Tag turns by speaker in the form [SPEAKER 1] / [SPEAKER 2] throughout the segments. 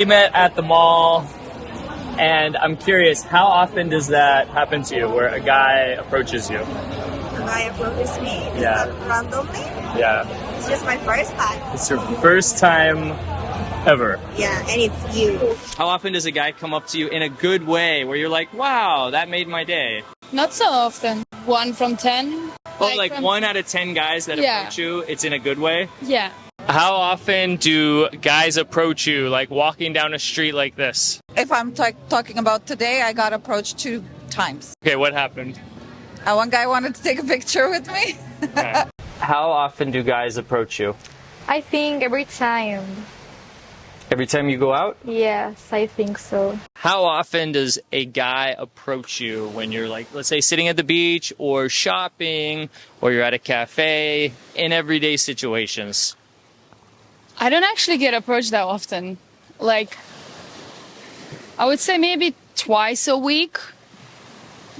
[SPEAKER 1] We met at the mall, and I'm curious, how often does that happen to you, where a guy approaches you?
[SPEAKER 2] A guy approaches me. Is
[SPEAKER 1] Yeah.
[SPEAKER 2] that randomly?
[SPEAKER 1] Yeah.
[SPEAKER 2] It's just my first time.
[SPEAKER 1] It's your first time ever.
[SPEAKER 2] Yeah, and it's you.
[SPEAKER 1] How often does a guy come up to you in a good way, where you're like, wow, that made my day?
[SPEAKER 3] Not so often. 1 from 10.
[SPEAKER 1] Well, like 1 out of 10 guys that
[SPEAKER 3] Yeah.
[SPEAKER 1] approach you, it's in a good way?
[SPEAKER 3] Yeah.
[SPEAKER 1] How often do guys approach you, like walking down a street like this?
[SPEAKER 4] If I'm talking about today, I got approached 2 times.
[SPEAKER 1] Okay, what happened?
[SPEAKER 4] One guy wanted to take a picture with me.
[SPEAKER 1] How often do guys approach you?
[SPEAKER 5] I think every time.
[SPEAKER 1] Every time you go out?
[SPEAKER 5] Yes, I think so.
[SPEAKER 1] How often does a guy approach you when you're like, let's say, sitting at the beach or shopping or you're at a cafe, in everyday situations?
[SPEAKER 3] I don't actually get approached that often. Like, I would say maybe twice a week.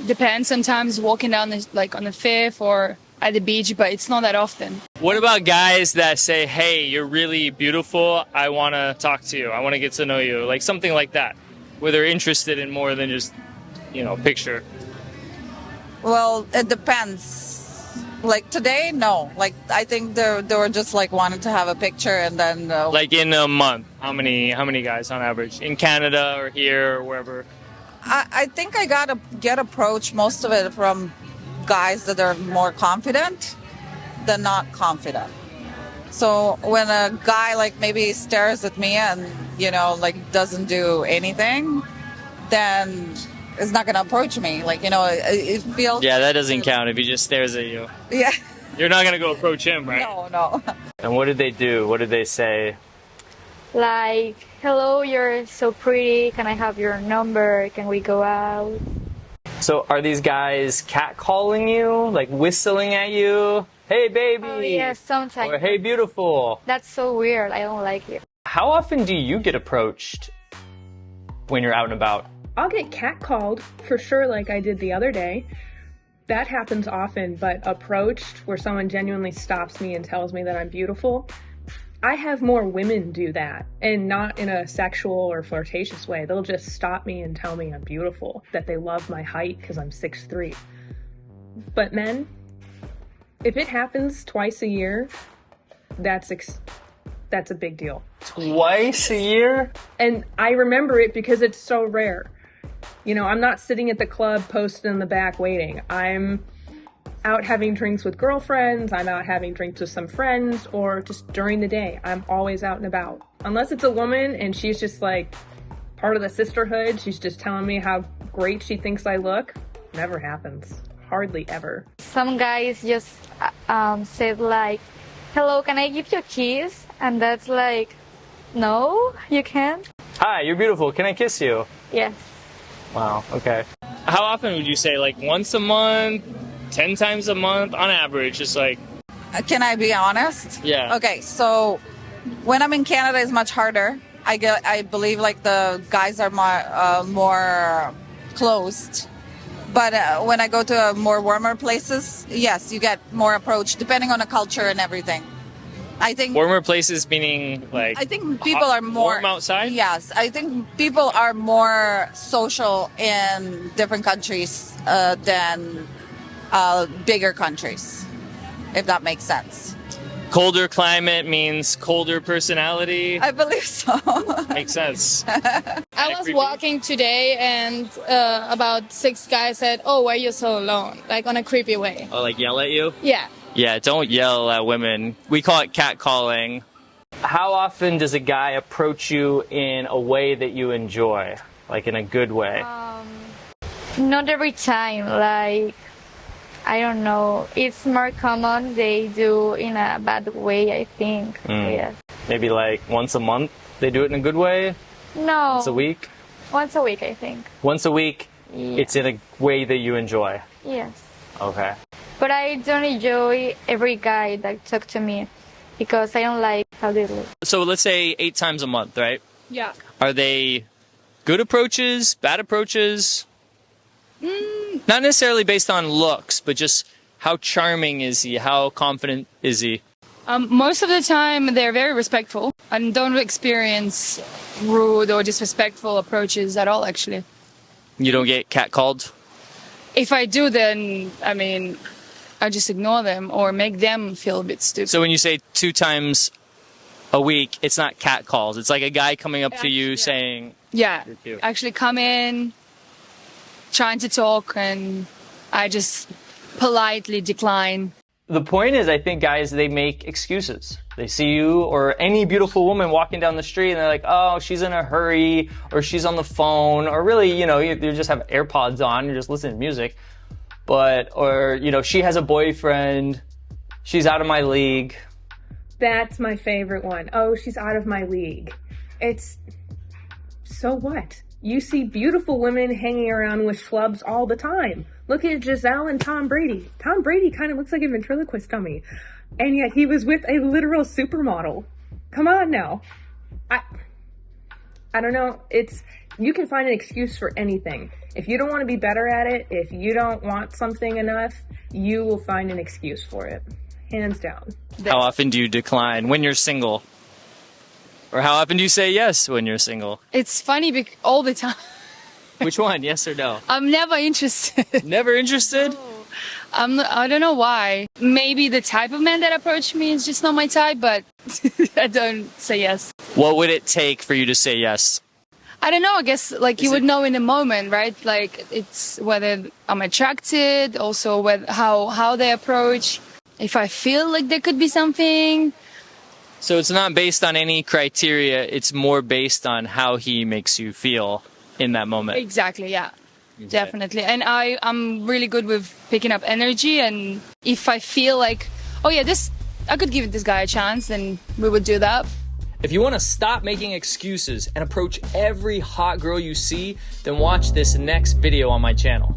[SPEAKER 3] Depends. Sometimes walking down on the Fifth or at the beach, but it's not that often.
[SPEAKER 1] What about guys that say, hey, you're really beautiful, I want to talk to you, I want to get to know you, like something like that, where they're interested in more than just, picture?
[SPEAKER 4] Well, it depends. Like today, no. Like I think they were just like wanting to have a picture and then.
[SPEAKER 1] Like in a month, how many guys on average in Canada or here or wherever?
[SPEAKER 4] I think I get approached most of it from guys that are more confident than not confident. So when a guy like maybe stares at me and like doesn't do anything, then is not going to approach me. Like, it feels...
[SPEAKER 1] Yeah, that doesn't count if he just stares at you.
[SPEAKER 4] Yeah.
[SPEAKER 1] You're not going to go approach him, right?
[SPEAKER 4] No.
[SPEAKER 1] And what did they do? What did they say?
[SPEAKER 5] Like, hello, you're so pretty. Can I have your number? Can we go out?
[SPEAKER 1] So are these guys catcalling you? Like whistling at you? Hey, baby!
[SPEAKER 5] Oh, yes, sometimes.
[SPEAKER 1] Or hey, beautiful!
[SPEAKER 5] That's so weird. I don't like it.
[SPEAKER 1] How often do you get approached when you're out and about?
[SPEAKER 6] I'll get catcalled for sure, like I did the other day. That happens often, but approached where someone genuinely stops me and tells me that I'm beautiful, I have more women do that, and not in a sexual or flirtatious way. They'll just stop me and tell me I'm beautiful, that they love my height because I'm 6'3". But men, if it happens twice a year, that's a big deal.
[SPEAKER 1] Twice a year?
[SPEAKER 6] And I remember it because it's so rare. I'm not sitting at the club posted in the back waiting. I'm out having drinks with girlfriends, I'm out having drinks with some friends, or just during the day. I'm always out and about. Unless it's a woman and she's just like part of the sisterhood, she's just telling me how great she thinks I look. Never happens. Hardly ever.
[SPEAKER 5] Some guys just said like, hello, can I give you a kiss? And that's like, no, you can't.
[SPEAKER 1] Hi, you're beautiful. Can I kiss you?
[SPEAKER 5] Yes.
[SPEAKER 1] Wow, okay. How often would you say? Like once a month? 10 times a month? On average, just like...
[SPEAKER 4] Can I be honest?
[SPEAKER 1] Yeah.
[SPEAKER 4] Okay, so when I'm in Canada, it's much harder. I believe like the guys are more closed. But when I go to more warmer places, yes, you get more approach, depending on the culture and everything. I think
[SPEAKER 1] warmer places meaning like...
[SPEAKER 4] I think people are more...
[SPEAKER 1] Warm outside?
[SPEAKER 4] Yes, I think people are more social in different countries than bigger countries, if that makes sense.
[SPEAKER 1] Colder climate means colder personality?
[SPEAKER 4] I believe so.
[SPEAKER 1] Makes sense.
[SPEAKER 3] I was walking today and about 6 guys said, oh, why are you so alone? Like on a creepy way.
[SPEAKER 1] Oh, like yell at you?
[SPEAKER 3] Yeah.
[SPEAKER 1] Yeah, don't yell at women. We call it catcalling. How often does a guy approach you in a way that you enjoy? Like in a good way?
[SPEAKER 5] Not every time. Like, I don't know. It's more common they do in a bad way, I think. Yes.
[SPEAKER 1] Maybe like once a month they do it in a good way?
[SPEAKER 5] No.
[SPEAKER 1] Once a week?
[SPEAKER 5] Once a week, I think.
[SPEAKER 1] Once a week,
[SPEAKER 5] Yeah.
[SPEAKER 1] it's in a way that you enjoy?
[SPEAKER 5] Yes.
[SPEAKER 1] Okay.
[SPEAKER 5] But I don't enjoy every guy that talk to me because I don't like how they look.
[SPEAKER 1] So let's say 8 times a month, right?
[SPEAKER 3] Yeah.
[SPEAKER 1] Are they good approaches, bad approaches? Not necessarily based on looks, but just how charming is he? How confident is he?
[SPEAKER 3] Most of the time, they're very respectful and don't experience rude or disrespectful approaches at all, actually.
[SPEAKER 1] You don't get catcalled?
[SPEAKER 3] If I do, then, I mean, I just ignore them or make them feel a bit stupid.
[SPEAKER 1] So when you say 2 times a week, it's not catcalls. It's like a guy coming up to you saying...
[SPEAKER 3] Yeah,
[SPEAKER 1] You're cute.
[SPEAKER 3] actually come in, trying to talk, and I just politely decline.
[SPEAKER 1] The point is, I think guys, they make excuses. They see you or any beautiful woman walking down the street and they're like, oh, she's in a hurry, or she's on the phone, or really, you know, you just have AirPods on, you're just listening to music. Or, you know, she has a boyfriend, she's out of my league.
[SPEAKER 6] That's my favorite one. Oh, she's out of my league. It's, so what? You see beautiful women hanging around with schlubs all the time. Look at Giselle and Tom Brady. Tom Brady kind of looks like a ventriloquist dummy. And yet he was with a literal supermodel. Come on now. I don't know. You can find an excuse for anything. If you don't want to be better at it, if you don't want something enough, you will find an excuse for it. Hands down.
[SPEAKER 1] How often do you decline when you're single? Or how often do you say yes when you're single?
[SPEAKER 3] It's funny all the time.
[SPEAKER 1] Which one, yes or no?
[SPEAKER 3] I'm never interested.
[SPEAKER 1] Never interested?
[SPEAKER 3] I don't know why. Maybe the type of man that approached me is just not my type, but I don't say yes.
[SPEAKER 1] What would it take for you to say yes?
[SPEAKER 3] I don't know. I guess like you would know in the moment, right? Like it's whether I'm attracted, also how they approach. If I feel like there could be something.
[SPEAKER 1] So it's not based on any criteria. It's more based on how he makes you feel in that moment.
[SPEAKER 3] Exactly. Yeah. Okay. Definitely. And I'm really good with picking up energy. And if I feel like, oh yeah, I could give this guy a chance, then we would do that.
[SPEAKER 1] If you want to stop making excuses and approach every hot girl you see, then watch this next video on my channel.